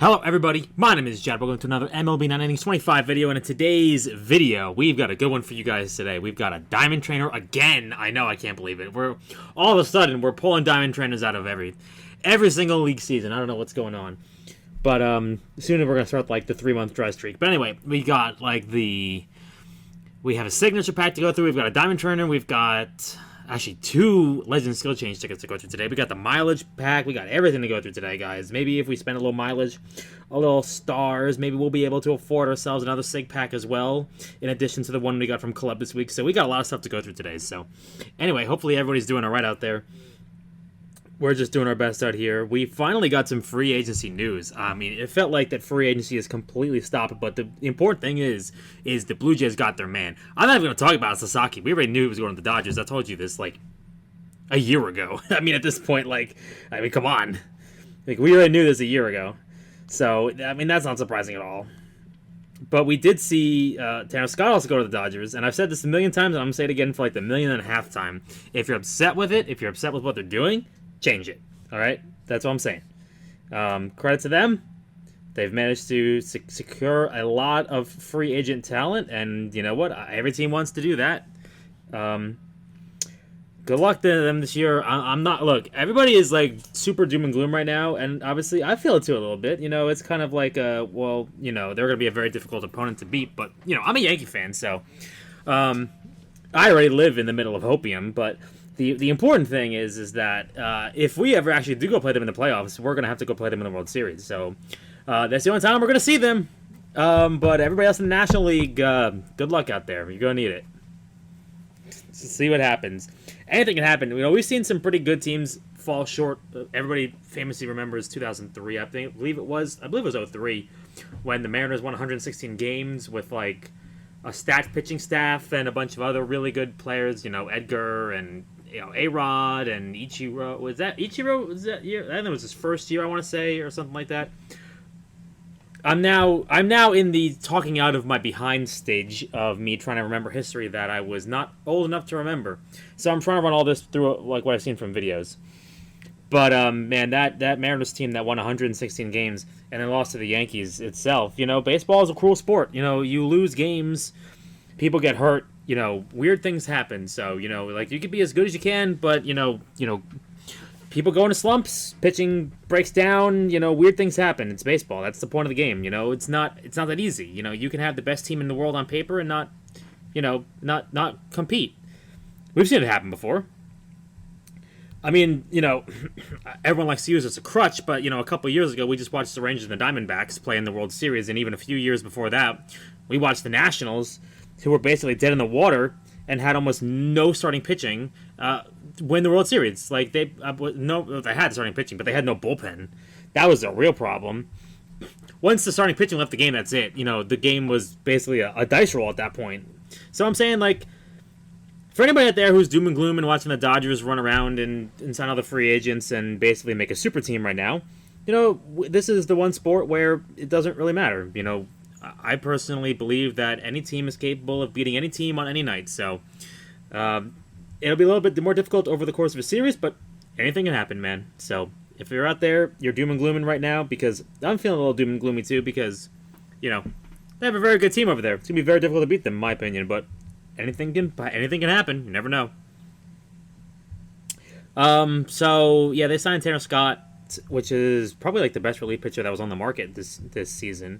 Hello everybody, my name is Jad. Welcome to another MLB 9 Innings 25 video, and in today's video, we've got a good one for you guys today. We've got a diamond trainer again. I know, I can't believe it. All of a sudden, we're pulling diamond trainers out of every single league season. I don't know what's going on. But soon we're going to start like the 3-month dry streak. But anyway, we got like we have a signature pack to go through. We've got a diamond trainer. We've got actually 2 Legend Skill Change tickets to go through today. We got the mileage pack. We got everything to go through today, guys. Maybe if we spend a little mileage, a little stars, maybe we'll be able to afford ourselves another SIG pack as well, in addition to the one we got from Club this week. So we got a lot of stuff to go through today. So anyway, hopefully everybody's doing all right out there. We're just doing our best out here. We finally got some free agency news. I mean, it felt like that free agency has completely stopped, but the important thing is the Blue Jays got their man. I'm not even going to talk about Sasaki. We already knew he was going to the Dodgers. I told you this, like, a year ago. I mean, at this point, come on. Like, we already knew this a year ago. So, I mean, that's not surprising at all. But we did see Tanner Scott also go to the Dodgers, and I've said this a million times, and I'm going to say it again for like the 1.5 million time. If you're upset with it, if you're upset with what they're doing, change it. All right, that's what I'm saying. Credit to them. They've managed to secure a lot of free agent talent, and you know what? Every team wants to do that. Good luck to them this year. I'm not. Look, everybody is like super doom and gloom right now, and obviously I feel it too a little bit. You know, it's kind of like well, you know, they're going to be a very difficult opponent to beat, but you know, I'm a Yankee fan, so I already live in the middle of hopium, but. The important thing is that if we ever actually do go play them in the playoffs, we're going to have to go play them in the World Series. So that's the only time we're going to see them. But everybody else in the National League, good luck out there. You're going to need it. Just see what happens. Anything can happen. You know, we've seen some pretty good teams fall short. Everybody famously remembers 2003. I believe it was 2003 when the Mariners won 116 games with like a stacked pitching staff and a bunch of other really good players. You know, Edgar and A-Rod and Ichiro. Was that Ichiro? Was that year? I think it was his first year, I want to say, or something like that. I'm now in the talking out of my behind stage of me trying to remember history that I was not old enough to remember. So I'm trying to run all this through like what I've seen from videos. But man, that Mariners team that won 116 games and then lost to the Yankees itself. You know, baseball is a cruel sport. You know, you lose games, people get hurt. You know, weird things happen. So, you know, like you could be as good as you can, but you know, people go into slumps, pitching breaks down, you know, weird things happen. It's baseball. That's the point of the game. You know, it's not that easy. You know, you can have the best team in the world on paper and not compete. We've seen it happen before. I mean, you know, everyone likes to use it as a crutch, but, you know, a couple of years ago, we just watched the Rangers and the Diamondbacks play in the World Series, and even a few years before that, we watched the Nationals, who were basically dead in the water and had almost no starting pitching, win the World Series. Like, they had starting pitching, but they had no bullpen. That was a real problem. Once the starting pitching left the game, that's it. You know, the game was basically a dice roll at that point. So I'm saying, like, for anybody out there who's doom and gloom and watching the Dodgers run around and sign all the free agents and basically make a super team right now, you know, this is the one sport where it doesn't really matter. You know, I personally believe that any team is capable of beating any team on any night. So it'll be a little bit more difficult over the course of a series, but anything can happen, man. So if you're out there, you're doom and glooming right now, because I'm feeling a little doom and gloomy too, because, you know, they have a very good team over there. It's going to be very difficult to beat them, in my opinion, but anything can happen. You never know. So yeah, they signed Tanner Scott, which is probably like the best relief pitcher that was on the market this season.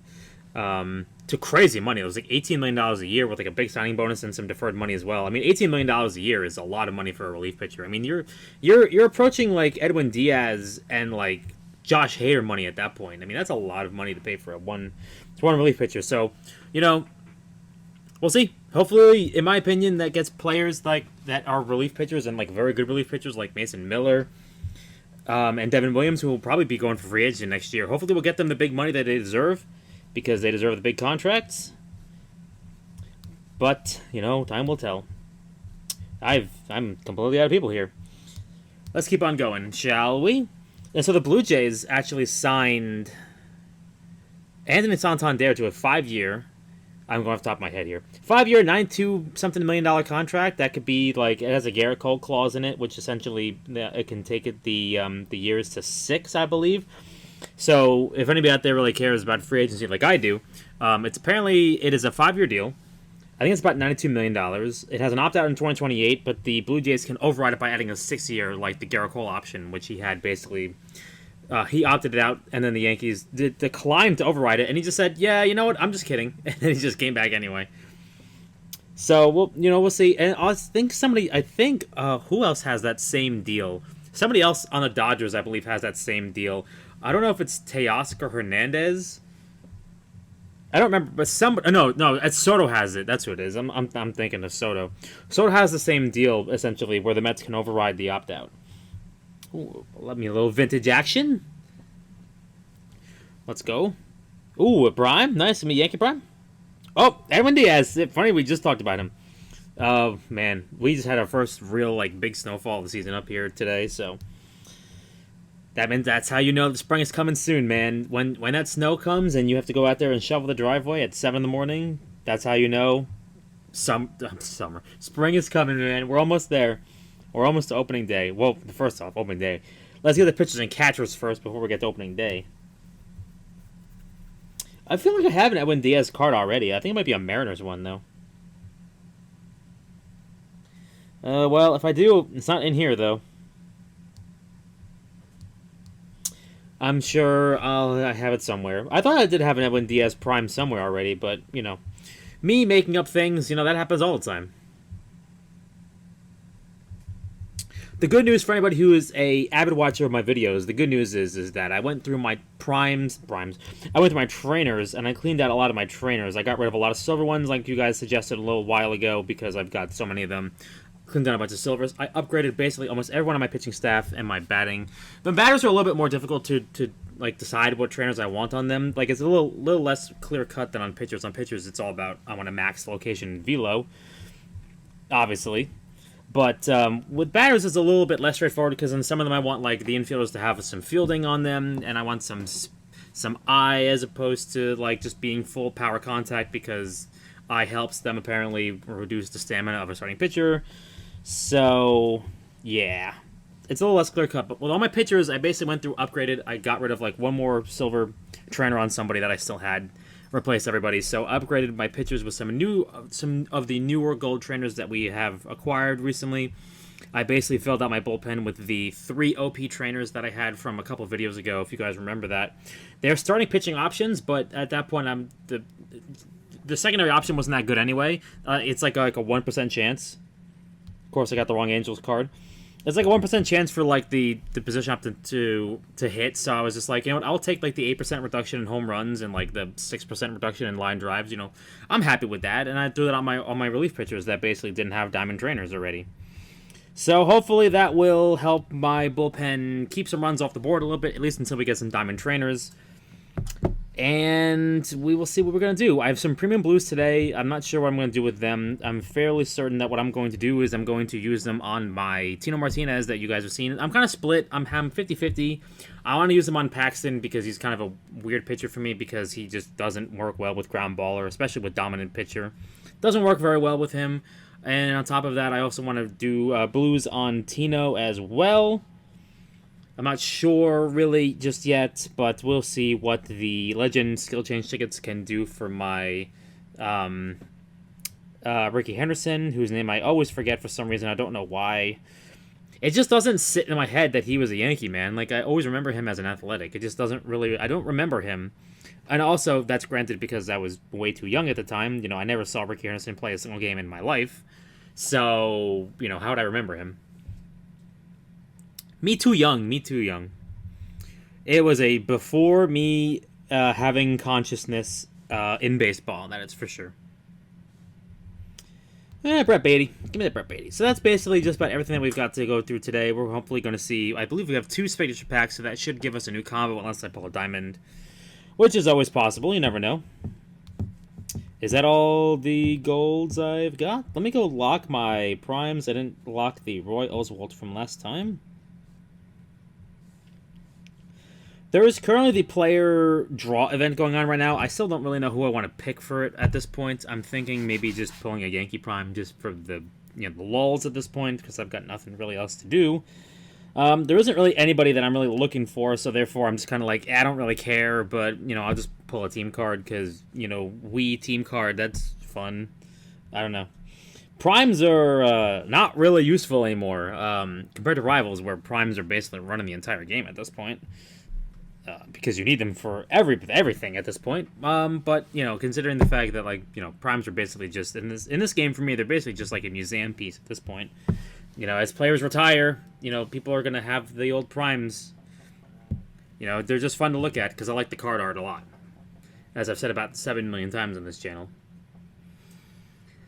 To crazy money. It was like $18 million a year with like a big signing bonus and some deferred money as well. I mean, $18 million a year is a lot of money for a relief pitcher. I mean, you're approaching like Edwin Diaz and like Josh Hader money at that point. I mean, that's a lot of money to pay for one relief pitcher. So, you know, we'll see. Hopefully, in my opinion, that gets players like that are relief pitchers and like very good relief pitchers like Mason Miller and Devin Williams, who will probably be going for free agent next year. Hopefully, we'll get them the big money that they deserve, because they deserve the big contracts. But, you know, time will tell. I'm completely out of people here. Let's keep on going, shall we? And so the Blue Jays actually signed Anthony Santander to a 5-year, I'm going off the top of my head here, 5-year, $92-something million contract. That could be like, it has a Garrett Cole clause in it, which essentially it can take it the years to 6, I believe. So if anybody out there really cares about free agency like I do, it is a 5-year deal. I think it's about $92 million. It has an opt out in 2028, but the Blue Jays can override it by adding a 6-year, like the Garrett Cole option, which he had basically. He opted it out, and then the Yankees declined to override it, and he just said, "Yeah, you know what? I'm just kidding," and then he just came back anyway. So we'll see. And I think who else has that same deal? Somebody else on the Dodgers, I believe, has that same deal. I don't know if it's Teoscar Hernandez. I don't remember, but no, Soto has it. That's who it is. I'm thinking of Soto. Soto has the same deal essentially, where the Mets can override the opt out. Ooh, let me a little vintage action. Let's go. Ooh, a Prime. Nice to meet Yankee Prime. Oh, Edwin Diaz. Funny, we just talked about him. Oh, man. We just had our first real, big snowfall of the season up here today, so that means that's how you know the spring is coming soon, man. When that snow comes and you have to go out there and shovel the driveway at 7 in the morning, that's how you know summer. Spring is coming, man. We're almost there. We're almost to opening day. Well, first off, opening day. Let's get the pitchers and catchers first before we get to opening day. I feel like I have an Edwin Diaz card already. I think it might be a Mariners one, though. Well, if I do, it's not in here, though. I'm sure I have it somewhere. I thought I did have an Edwin Diaz Prime somewhere already, but, me making up things, that happens all the time. The good news for anybody who is a avid watcher of my videos, the good news is that I went through my primes. I went through my trainers, and I cleaned out a lot of my trainers. I got rid of a lot of silver ones, like you guys suggested a little while ago, because I've got so many of them. Cleaned down a bunch of silvers. I upgraded basically almost everyone on my pitching staff and my batting. The batters are a little bit more difficult to decide what trainers I want on them. It's a little less clear cut than on pitchers. On pitchers, it's all about I want to max location velo, obviously. But with batters, it's a little bit less straightforward because in some of them I want the infielders to have some fielding on them, and I want some eye as opposed to just being full power contact because eye helps them apparently reduce the stamina of a starting pitcher. So yeah, it's a little less clear cut. But with all my pitchers, I basically went through upgraded. I got rid of one more silver trainer on somebody that I still had. Replace everybody. So upgraded my pitchers with some of the newer gold trainers that we have acquired recently. I basically filled out my bullpen with the 3 OP trainers that I had from a couple of videos ago, if you guys remember that. They're starting pitching options, but at that point, the secondary option wasn't that good anyway. It's like a 1% chance. Of course, I got the wrong Angels card. It's like a 1% chance for the position up to hit. So I was just like, I'll take the 8% reduction in home runs and the 6% reduction in line drives. I'm happy with that, and I threw that on my relief pitchers that basically didn't have diamond trainers already. So hopefully that will help my bullpen keep some runs off the board a little bit, at least until we get some diamond trainers. And we will see what we're going to do. I have some premium blues today. I'm not sure what I'm going to do with them. I'm fairly certain that what I'm going to do is I'm going to use them on my Tino Martinez that you guys have seen. I'm kind of split. I'm 50-50. I want to use him on Paxton because he's kind of a weird pitcher for me because he just doesn't work well with ground baller, especially with dominant pitcher. Doesn't work very well with him. And on top of that, I also want to do blues on Tino as well. I'm not sure really just yet, but we'll see what the Legend Skill Change tickets can do for my Ricky Henderson, whose name I always forget for some reason. I don't know why. It just doesn't sit in my head that he was a Yankee, man. I always remember him as an Athletic. It just doesn't really... I don't remember him. And also, that's granted because I was way too young at the time. I never saw Ricky Henderson play a single game in my life. So, how would I remember him? Me too young. It was a before me having consciousness in baseball, that is for sure. Brett Beatty. Give me that Brett Beatty. So that's basically just about everything that we've got to go through today. We're hopefully going to see, I believe we have 2 signature packs, so that should give us a new combo unless I pull a diamond, which is always possible. You never know. Is that all the golds I've got? Let me go lock my primes. I didn't lock the Roy Oswalt from last time. There is currently the player draw event going on right now. I still don't really know who I want to pick for it at this point. I'm thinking maybe just pulling a Yankee Prime just for the the lulls at this point because I've got nothing really else to do. There isn't really anybody that I'm really looking for, so therefore I'm just kind of like, I don't really care, but, I'll just pull a team card because, Wii team card, that's fun. I don't know. Primes are not really useful anymore compared to Rivals, where primes are basically running the entire game at this point. Because you need them for everything at this point. But considering the fact that primes are basically just in this game for me, they're basically just like a museum piece at this point. As players retire, people are gonna have the old primes. They're just fun to look at because I like the card art a lot, as I've said about 7 million times on this channel.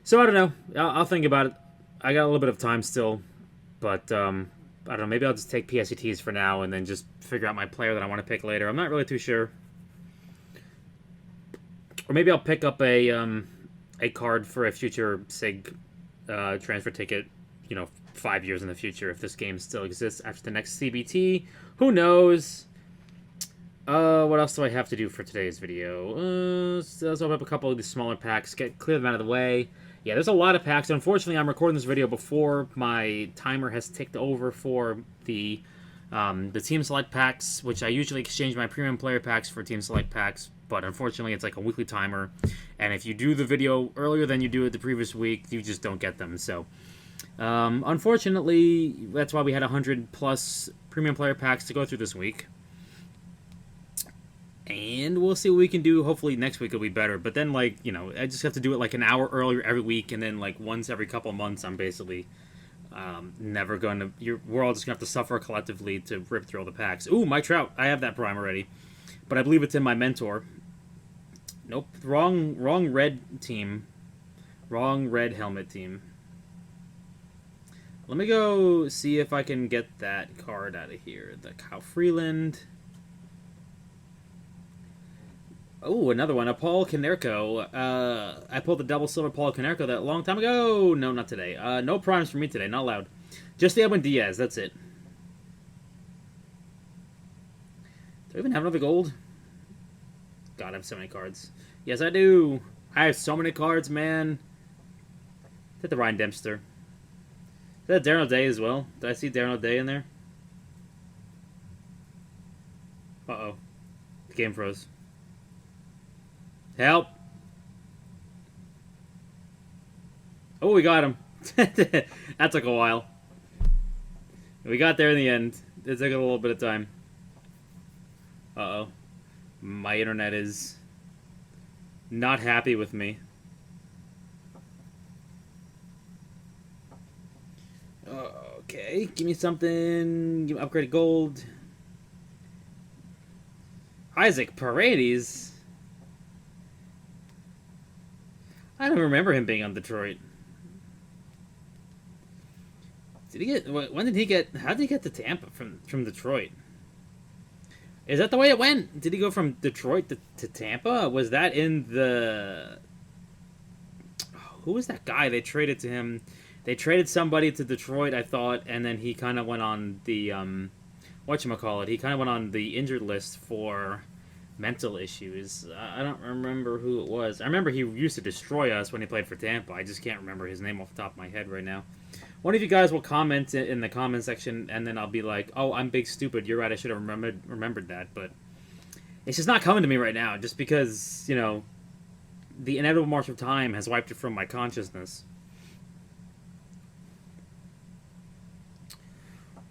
So I don't know. I'll think about it. I got a little bit of time still, but I don't know. Maybe I'll just take PSETs for now and then just figure out my player that I want to pick later. I'm not really too sure. Or maybe I'll pick up a card for a future SIG transfer ticket. 5 years in the future if this game still exists after the next CBT. Who knows? What else do I have to do for today's video? Let's open up a couple of these smaller packs, clear them out of the way. Yeah, there's a lot of packs. Unfortunately, I'm recording this video before my timer has ticked over for the Team Select packs, which I usually exchange my premium player packs for Team Select packs, but unfortunately it's like a weekly timer, and if you do the video earlier than you do it the previous week, you just don't get them, so... unfortunately, that's why we had 100 plus premium player packs to go through this week. And we'll see what we can do. Hopefully next week will be better. But then, I just have to do it like an hour earlier every week. And then, once every couple of months, I'm basically never going to... We're all just going to have to suffer collectively to rip through all the packs. Ooh, my Trout. I have that prime already. But I believe it's in my mentor. Nope. Wrong red team. Wrong red helmet team. Let me go see if I can get that card out of here. The Kyle Freeland. Oh, another one. A Paul Konerko. I pulled the double silver Paul Konerko that long time ago. No, not today. No primes for me today. Not allowed. Just the Edwin Diaz. That's it. Do I even have another gold? God, I have so many cards. Yes, I do. I have so many cards, man. Is that the Ryan Dempster? Is that Darren O'Day as well? Did I see Darren O'Day in there? Uh-oh. The game froze. Help! Oh, we got him. That took a while. We got there in the end. It took a little bit of time. Uh-oh. My internet is not happy with me. Okay, give me something. Give me upgraded gold. Isaac Paredes. I don't remember him being on Detroit. Did he get? When did he get? How did he get to Tampa from Detroit? Is that the way it went? Did he go from Detroit to Tampa? Was that in the? Who was that guy they traded to him? They traded somebody to Detroit, I thought, and then he kind of went on the, whatchamacallit, he kind of went on the injured list for mental issues. I don't remember who it was. I remember he used to destroy us when he played for Tampa. I just can't remember his name off the top of my head right now. One of you guys will comment in the comment section, and then I'll be like, oh, I'm big stupid. You're right, I should have remembered that, but it's just not coming to me right now, just because, the inevitable march of time has wiped it from my consciousness.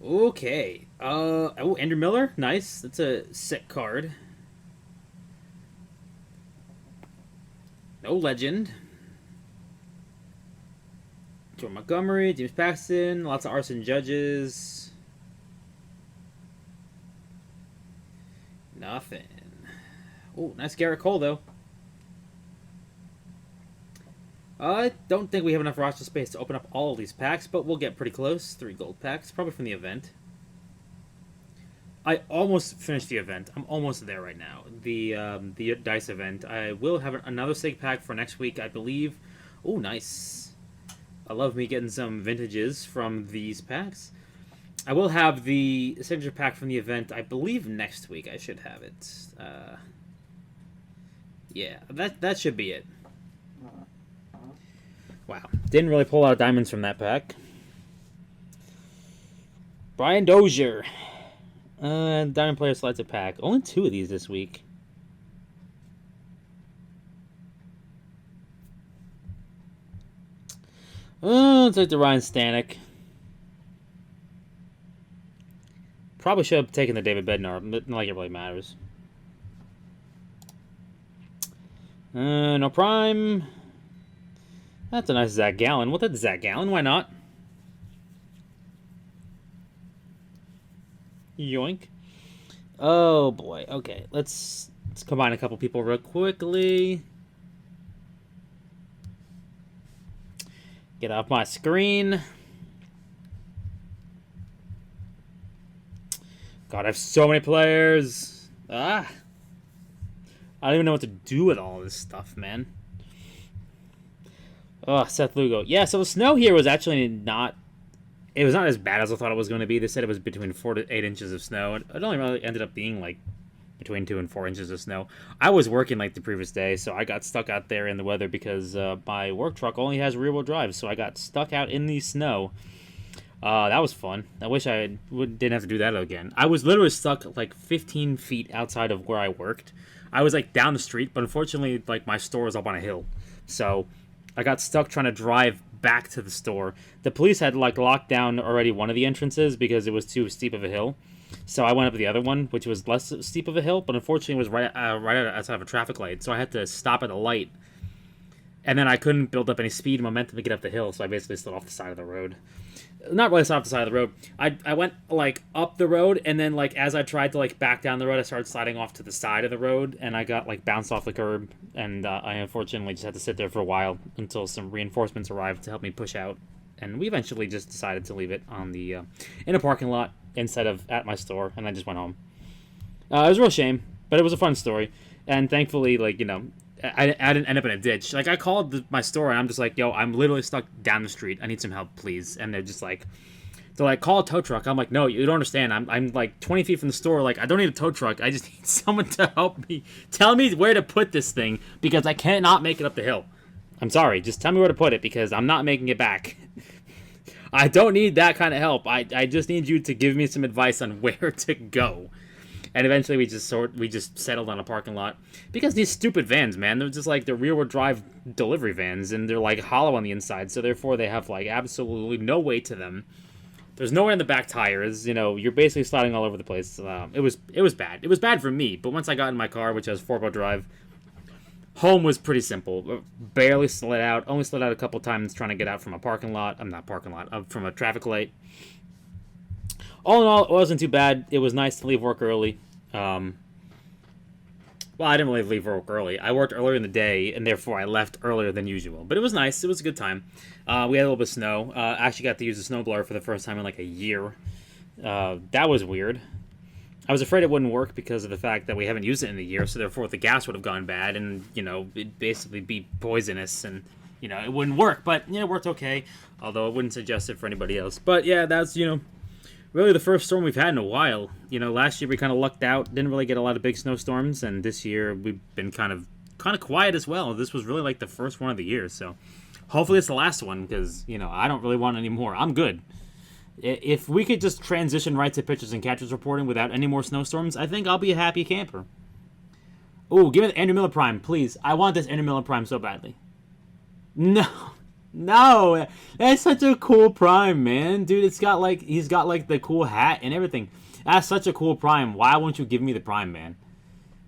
Okay. Oh, Andrew Miller. Nice. That's a sick card. No legend. Joe Montgomery, James Paxton, lots of Arson Judges. Nothing. Oh, nice Garrett Cole, though. I don't think we have enough roster space to open up all of these packs, but we'll get pretty close. 3 gold packs, probably from the event. I almost finished the event. I'm almost there right now. The dice event. I will have another SIG pack for next week, I believe. Oh, nice. I love me getting some vintages from these packs. I will have the signature pack from the event, I believe, next week. I should have it. Yeah, that should be it. Wow. Didn't really pull out diamonds from that pack. Brian Dozier. Diamond player selects a pack. Only 2 of these this week. Let's take the Ryan Stanek. Probably should have taken the David Bednar, but not like it really matters. No prime. That's a nice Zach Gallen. We'll take the Zach Gallen. Why not? Yoink. Oh boy. Okay, let's combine a couple people real quickly. Get off my screen. God, I have so many players. I don't even know what to do with all this stuff, man. Oh, Seth Lugo. Yeah, so the snow here was actually not... It was not as bad as I thought it was going to be. They said it was between 4 to 8 inches of snow. It only really ended up being, like, between 2 and 4 inches of snow. I was working, like, the previous day, so I got stuck out there in the weather because my work truck only has rear-wheel drive, so I got stuck out in the snow. That was fun. I wish I didn't have to do that again. I was literally stuck, like, 15 feet outside of where I worked. I was, like, down the street, but unfortunately, like, my store was up on a hill. So I got stuck trying to drive back to the store. The police had, like, locked down already one of the entrances because it was too steep of a hill. So I went up the other one, which was less steep of a hill, but unfortunately it was right outside of a traffic light. So I had to stop at a light. And then I couldn't build up any speed and momentum to get up the hill, so I basically slid off the side of the road. Not really off the side of the road. I went, like, up the road, and then, like, as I tried to, like, back down the road, I started sliding off to the side of the road, and I got, like, bounced off the curb, and I unfortunately just had to sit there for a while until some reinforcements arrived to help me push out. And we eventually just decided to leave it on the in a parking lot instead of at my store, and I just went home. It was a real shame, but it was a fun story, and thankfully, like, you know, I didn't end up in a ditch. Like, I called my store, and I'm just like, yo, I'm literally stuck down the street. I need some help, please. And they're like, call a tow truck. I'm like, no, you don't understand. I'm like 20 feet from the store. Like, I don't need a tow truck. I just need someone to help me. Tell me where to put this thing because I cannot make it up the hill. I'm sorry. Just tell me where to put it because I'm not making it back. I don't need that kind of help. I just need you to give me some advice on where to go. And eventually we just settled on a parking lot because these stupid vans, man, they're just like the rear-wheel drive delivery vans, and they're like hollow on the inside, so therefore they have like absolutely no weight to them. There's nowhere in the back tires, you know. You're basically sliding all over the place. It was bad. It was bad for me, but once I got in my car, which has 4x drive, home was pretty simple. Barely slid out. Only slid out a couple times trying to get out from a parking lot. From a traffic light. All in all, it wasn't too bad. It was nice to leave work early. Well, I didn't really leave work early. I worked earlier in the day, and therefore I left earlier than usual. But it was nice. It was a good time. We had a little bit of snow. I actually got to use a snowblower for the first time in like a year. That was weird. I was afraid it wouldn't work because of the fact that we haven't used it in a year, so therefore the gas would have gone bad, and, you know, it'd basically be poisonous, and, you know, it wouldn't work. But, you know, it worked okay, although I wouldn't suggest it for anybody else. But, yeah, that's, you know, really the first storm we've had in a while. You know, last year we kind of lucked out, didn't really get a lot of big snowstorms, and this year we've been kind of quiet as well. This was really like the first one of the year, so hopefully it's the last one because, you know, I don't really want any more. I'm good. If we could just transition right to pitchers and catchers reporting without any more snowstorms, I think I'll be a happy camper. Ooh, give me the Andrew Miller Prime, please. I want this Andrew Miller Prime so badly. No, that's such a cool Prime, man. Dude, he's got like the cool hat and everything. That's such a cool Prime. Why won't you give me the Prime, man?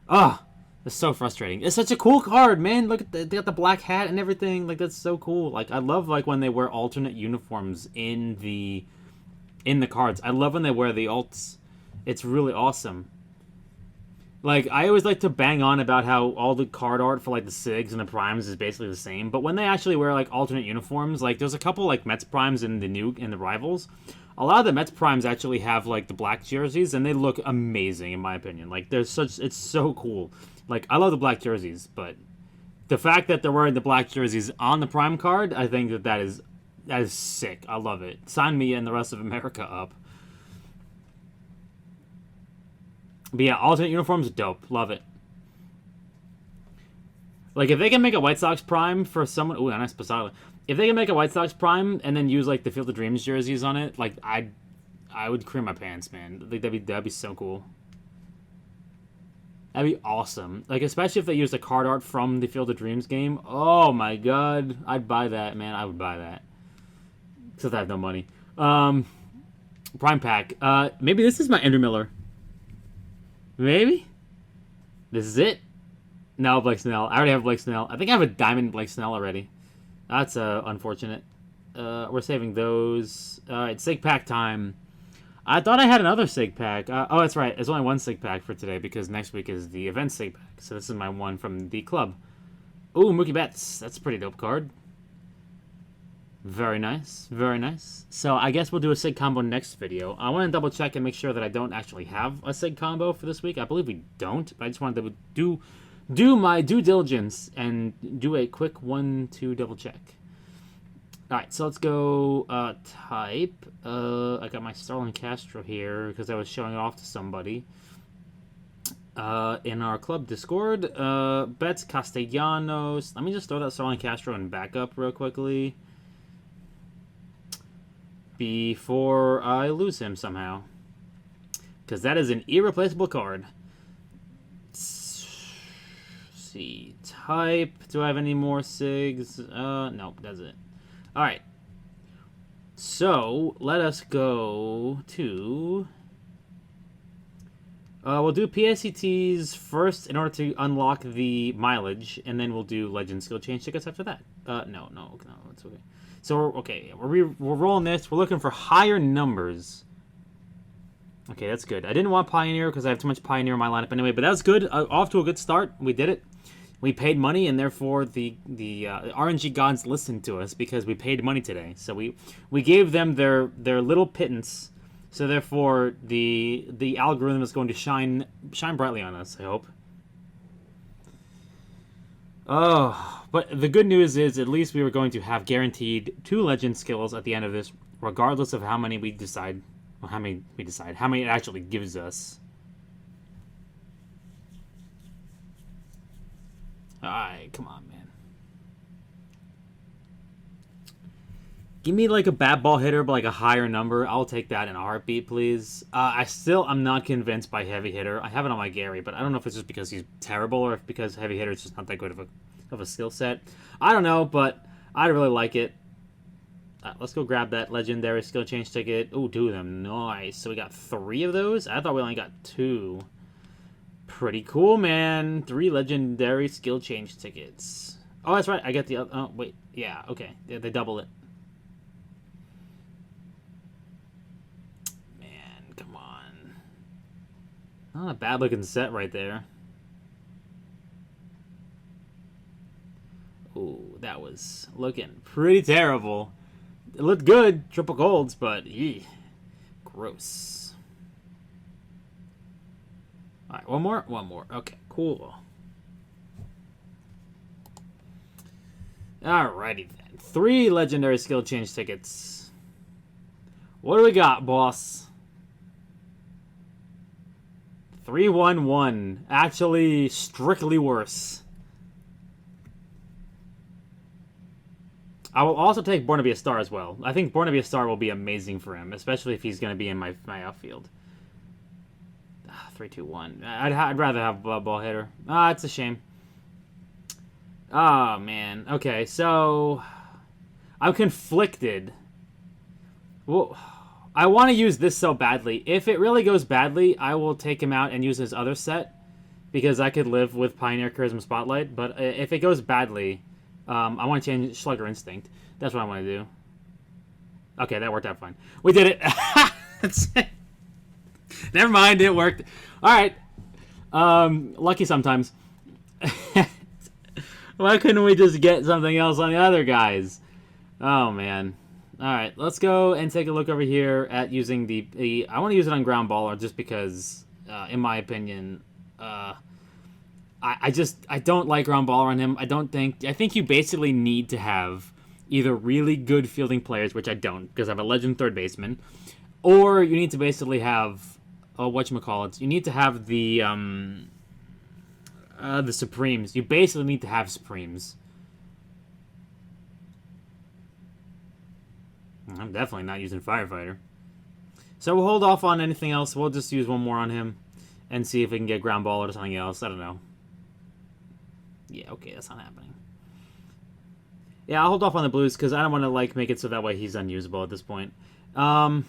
Ugh, that's so frustrating. It's such a cool card, man. Look at they got the black hat and everything. Like, that's so cool. Like, I love like when they wear alternate uniforms in the cards. I love when they wear the alts. It's really awesome. Like, I always like to bang on about how all the card art for, like, the SIGs and the Primes is basically the same. But when they actually wear, like, alternate uniforms, like, there's a couple, like, Mets Primes in the Rivals. A lot of the Mets Primes actually have, like, the black jerseys, and they look amazing, in my opinion. Like, it's so cool. Like, I love the black jerseys, but the fact that they're wearing the black jerseys on the Prime card, I think that is sick. I love it. Sign me and the rest of America up. But yeah, alternate uniforms, dope. Love it. Like, if they can make a White Sox Prime for someone... Ooh, nice Posada. If they can make a White Sox Prime and then use, like, the Field of Dreams jerseys on it, like, I'd I would cream my pants, man. Like, that'd be so cool. That'd be awesome. Like, especially if they use the card art from the Field of Dreams game. Oh my god. I'd buy that, man. I would buy that. Except I have no money. Prime pack. Maybe this is my Andrew Miller. Maybe? This is it? No, Blake Snell. I already have Blake Snell. I think I have a diamond Blake Snell already. That's unfortunate. We're saving those. Alright, Sig Pack time. I thought I had another Sig Pack. Oh, that's right. There's only one Sig Pack for today because next week is the event Sig Pack. So this is my one from the club. Ooh, Mookie Betts. That's a pretty dope card. Very nice. Very nice. So I guess we'll do a Sig combo next video. I want to double check and make sure that I don't actually have a Sig combo for this week. I believe we don't, but I just wanted to do my due diligence and do a quick 1-2 double check. Alright, so let's go type. I got my Starlin Castro here because I was showing it off to somebody in our club Discord. Betts Castellanos. Let me just throw that Starlin Castro in backup real quickly before I lose him somehow. Because that is an irreplaceable card. Let's see. Type. Do I have any more SIGs? Nope, that's it. Alright. So, let us go to... we'll do PSCTs first in order to unlock the mileage, and then we'll do Legend Skill Change tickets after that. No, it's okay. So, we're rolling this. We're looking for higher numbers. Okay, that's good. I didn't want Pioneer because I have too much Pioneer in my lineup anyway, but that was good. Off to a good start. We did it. We paid money, and therefore the RNG gods listened to us because we paid money today. So we gave them their little pittance. So therefore the algorithm is going to shine brightly on us, I hope. Oh, but the good news is at least we were going to have guaranteed 2 legend skills at the end of this, regardless of how many we decide, or how many it actually gives us. Alright, come on, man. Give me like a bat ball hitter, but like a higher number. I'll take that in a heartbeat, please. I'm not convinced by heavy hitter. I have it on my Gary, but I don't know if it's just because he's terrible or if because heavy hitter is just not that good of a skill set. I don't know, but I really like it. Let's go grab that legendary skill change ticket. Ooh, 2 of them. Nice. So we got 3 of those? I thought we only got 2. Pretty cool, man. 3 legendary skill change tickets. Oh, that's right. I get the other... Oh, wait. Yeah, okay. They double it. Man, come on. Not a bad-looking set right there. Ooh, that was looking pretty terrible. It looked good. Triple golds, but... Eeh, gross. Alright, one more? One more. Okay, cool. Alrighty then. 3 legendary skill change tickets. What do we got, boss? 3-1-1. Actually, strictly worse. I will also take Born to Be a Star as well. I think Born to Be a Star will be amazing for him, especially if he's going to be in my outfield. 3-2-1. I'd rather have a ball hitter. It's a shame. Oh, man. Okay, so... I'm conflicted. Well, I want to use this so badly. If it really goes badly, I will take him out and use his other set. Because I could live with Pioneer Charisma Spotlight. But if it goes badly, I want to change Slugger Instinct. That's what I want to do. Okay, that worked out fine. We did it! That's it. Never mind, it worked. Alright. Lucky sometimes. Why couldn't we just get something else on the other guys? Oh, man. Alright, let's go and take a look over here at using the I want to use it on Ground Baller just because, in my opinion, I don't like Ground Baller on him. I think you basically need to have either really good fielding players, which I don't, because I have a legend third baseman, or you need to basically have... whatchamacallit. You need to have the Supremes. You basically need to have Supremes. I'm definitely not using Firefighter. So we'll hold off on anything else. We'll just use one more on him and see if we can get ground ball or something else. I don't know. Yeah, okay, that's not happening. Yeah, I'll hold off on the Blues because I don't want to like make it so that way he's unusable at this point. I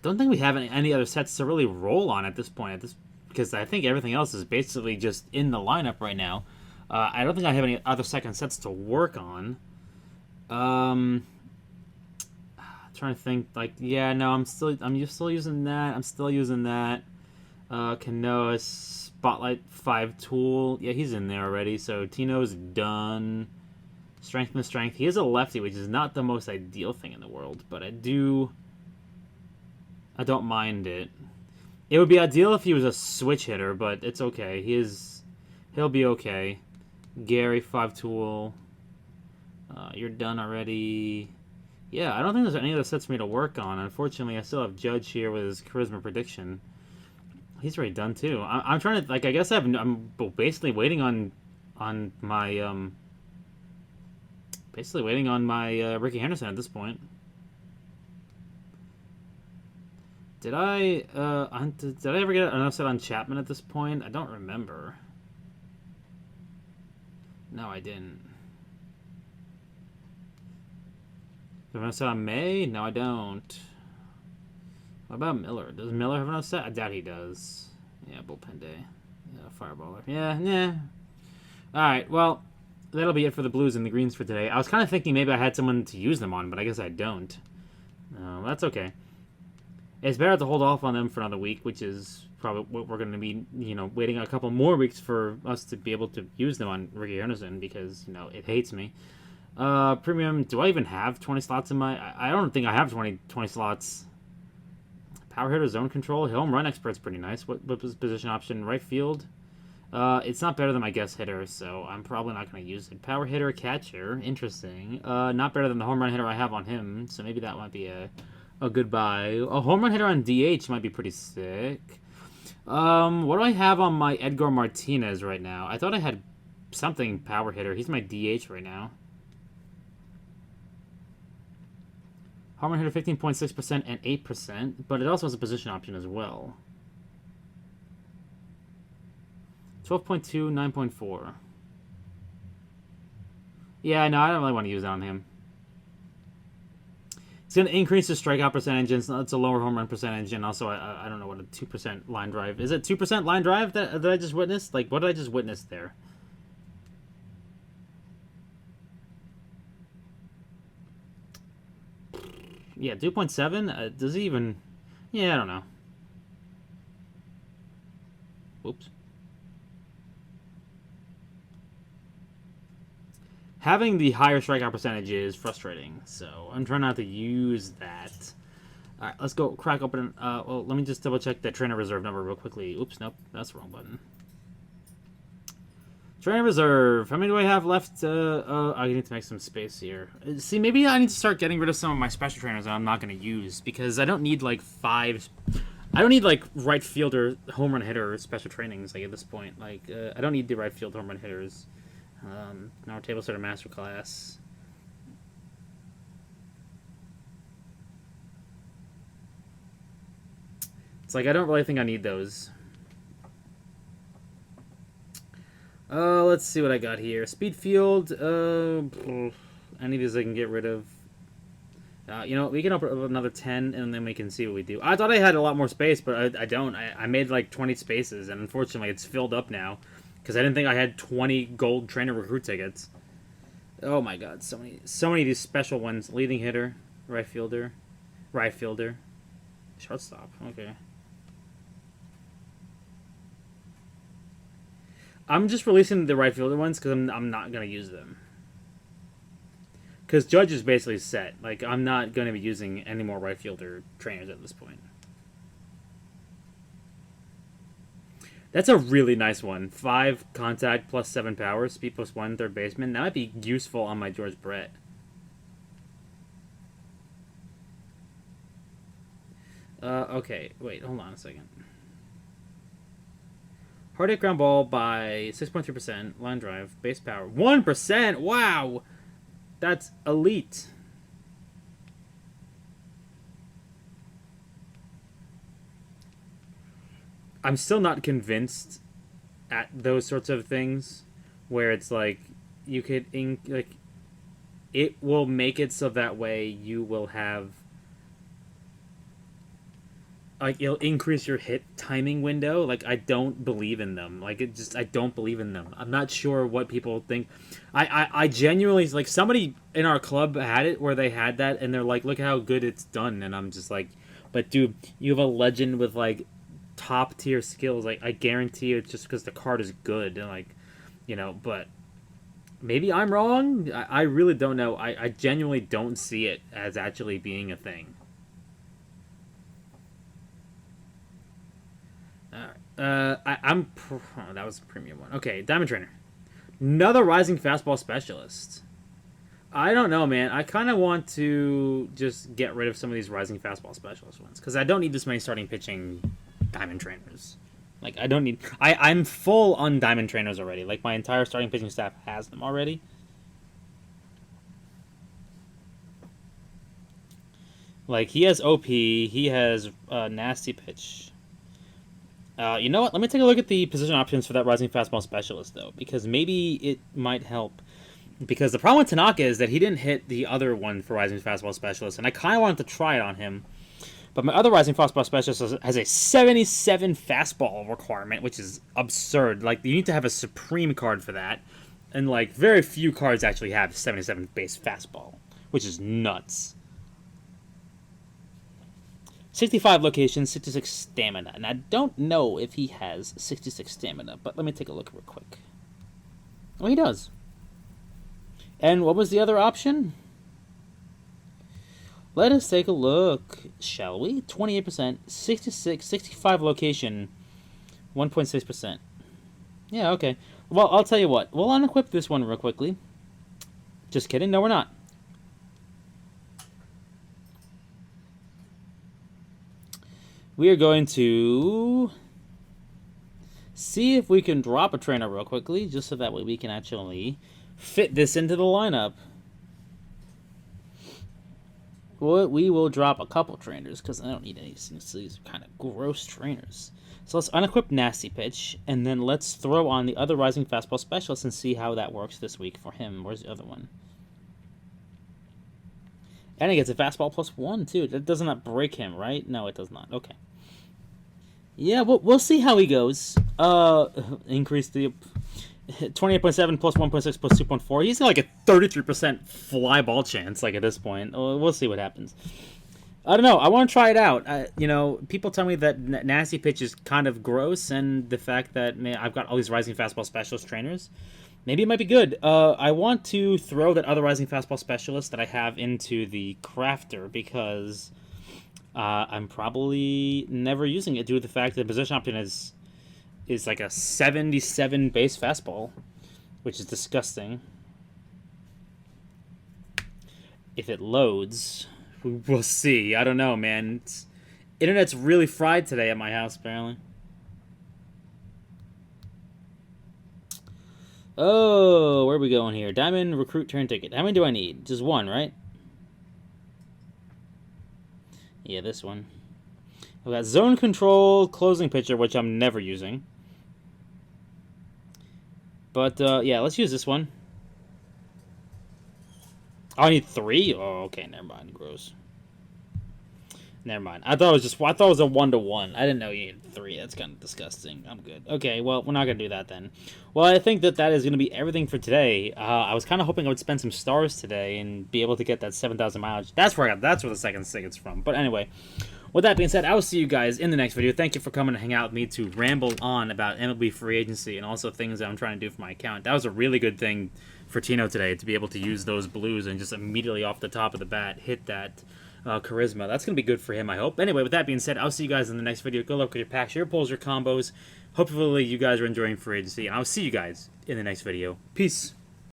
don't think we have any other sets to really roll on at this point. Because I think everything else is basically just in the lineup right now. I don't think I have any other second sets to work on. Trying to think, like, yeah, no, I'm still using that. I'm still using that. Kanoa, Spotlight 5 tool. Yeah, he's in there already. So Tino's done. Strength and strength. He is a lefty, which is not the most ideal thing in the world, but I don't mind it. It would be ideal if he was a switch hitter, but it's okay. He'll be okay. Gary 5 tool. You're done already. Yeah, I don't think there's any other sets for me to work on. Unfortunately, I still have Judge here with his charisma prediction. He's already done too. I'm trying to, like, I guess I'm basically waiting on my Ricky Henderson at this point. Did I ever get enough set on Chapman at this point? I don't remember. No, I didn't. Do I have enough set on May? No, I don't. What about Miller? Does Miller have enough set? I doubt he does. Yeah, bullpen day. Yeah, fireballer. Yeah. Alright, well, that'll be it for the Blues and the Greens for today. I was kind of thinking maybe I had someone to use them on, but I guess I don't. That's okay. It's better to hold off on them for another week, which is probably what we're going to be, waiting a couple more weeks for us to be able to use them on Ricky Henderson because, it hates me. Premium, do I even have 20 slots in my... I don't think I have 20 slots. Power hitter, zone control, home run expert's pretty nice. What was position option? Right field? It's not better than my guest hitter, so I'm probably not going to use it. Power hitter, catcher, interesting. Not better than the home run hitter I have on him, so maybe that might be a good buy. A home run hitter on DH might be pretty sick. What do I have on my Edgar Martinez right now? I thought I had something power hitter. He's my DH right now. Home run hitter 15.6% and 8%, but it also has a position option as well. 12.2, 9.4. Yeah, no, I don't really want to use that on him. It's going to increase the strikeout percentage, and it's a lower home run percentage, and also, I don't know what a 2% line drive... Is it 2% line drive that I just witnessed? Like, what did I just witness there? Yeah, 2.7? Does he even... Yeah, I don't know. Whoops. Having the higher strikeout percentage is frustrating, so I'm trying not to use that. Alright, let's go crack open... well, let me just double check that trainer reserve number real quickly. Oops, nope, that's the wrong button. Trainer reserve. How many do I have left? I need to make some space here. See, maybe I need to start getting rid of some of my special trainers that I'm not going to use, because I don't need, like, 5... I don't need, like, right fielder, home run hitter special trainings, like, at this point. Like, I don't need the right field home run hitters. Now table starter masterclass. It's like, I don't really think I need those. Let's see what I got here. Speed field. Any of these I can get rid of. We can open up another 10, and then we can see what we do. I thought I had a lot more space, but I don't. I made like 20 spaces, and unfortunately it's filled up now. Because I didn't think I had 20 gold trainer recruit tickets. Oh my god, so many of these special ones. Leading hitter, right fielder, shortstop. Okay. I'm just releasing the right fielder ones because I'm not gonna use them. Because Judge is basically set. Like, I'm not gonna be using any more right fielder trainers at this point. That's a really nice one. 5 contact plus 7 power, speed plus 1 third baseman. That might be useful on my George Brett. Okay, wait, hold on a second. Hard hit ground ball by 6.3%, line drive, base power 1%. Wow, that's elite. I'm still not convinced at those sorts of things where it's like you could like it will make it so that way you will have like it'll increase your hit timing window. Like I don't believe in them. Like it just I don't believe in them. I'm not sure what people think. I genuinely like somebody in our club had it where they had that and they're like, look how good it's done, and I'm just like, but dude, you have a legend with like top tier skills. Like I guarantee you it's just because the card is good and like, but maybe I'm wrong. I really don't know. I genuinely don't see it as actually being a thing. That was a premium one. Okay, Diamond Trainer. Another rising fastball specialist. I don't know, man. I kind of want to just get rid of some of these rising fastball specialist ones because I don't need this many starting pitching Diamond Trainers. Like, I don't need... I'm full on Diamond Trainers already. Like, my entire starting pitching staff has them already. Like, he has OP. He has Nasty Pitch. You know what? Let me take a look at the position options for that rising fastball specialist, though, because maybe it might help. Because the problem with Tanaka is that he didn't hit the other one for rising fastball specialist, and I kind of wanted to try it on him. But my other rising fastball specialist has a 77 fastball requirement, which is absurd. Like, you need to have a supreme card for that, and like very few cards actually have 77 base fastball, which is nuts. 65 location, 66 stamina. And I don't know if he has 66 stamina, but let me take a look real quick. Oh, he does. And what was the other option? Let us take a look, shall we? 28%, 65 location, 1.6%. Yeah, okay. Well, I'll tell you what. We'll unequip this one real quickly. Just kidding. No, we're not. We are going to see if we can drop a trainer real quickly, just so that way we can actually fit this into the lineup. Well, we will drop a couple trainers, because I don't need any of these kind of gross trainers. So let's unequip Nasty Pitch, and then let's throw on the other Rising Fastball Specialist and see how that works this week for him. Where's the other one? And he gets a fastball +1, too. That does not break him, right? No, it does not. Okay. Yeah, we'll see how he goes. Increase the 28.7 plus 1.6 plus 2.4. He's got like a 33% fly ball chance, like, at this point. We'll see what happens. I don't know. I want to try it out. People tell me that Nasty Pitch is kind of gross, and the fact that I've got all these Rising Fastball Specialist trainers, maybe it might be good. I want to throw that other Rising Fastball Specialist that I have into the Crafter, because I'm probably never using it due to the fact that the position option is like a 77 base fastball, which is disgusting. If it loads, we'll see. I don't know, man. Internet's really fried today at my house, apparently. Oh, where are we going here? Diamond Recruit Turn Ticket. How many do I need? Just one, right? Yeah, this one. I've got Zone Control, Closing Pitcher, which I'm never using. But, yeah, let's use this one. Oh, I need 3? Oh, okay, never mind. Gross. Never mind. I thought it was a 1-to-1. I didn't know you needed 3. That's kind of disgusting. I'm good. Okay, well, we're not going to do that then. Well, I think that is going to be everything for today. I was kind of hoping I would spend some stars today and be able to get that 7,000 mileage. That's where the second ticket's from. But anyway, with that being said, I will see you guys in the next video. Thank you for coming to hang out with me to ramble on about MLB free agency and also things that I'm trying to do for my account. That was a really good thing for Tino today, to be able to use those blues and just immediately off the top of the bat hit that charisma. That's going to be good for him, I hope. Anyway, with that being said, I'll see you guys in the next video. Good luck with your packs, your pulls, your combos. Hopefully you guys are enjoying free agency, and I'll see you guys in the next video. Peace.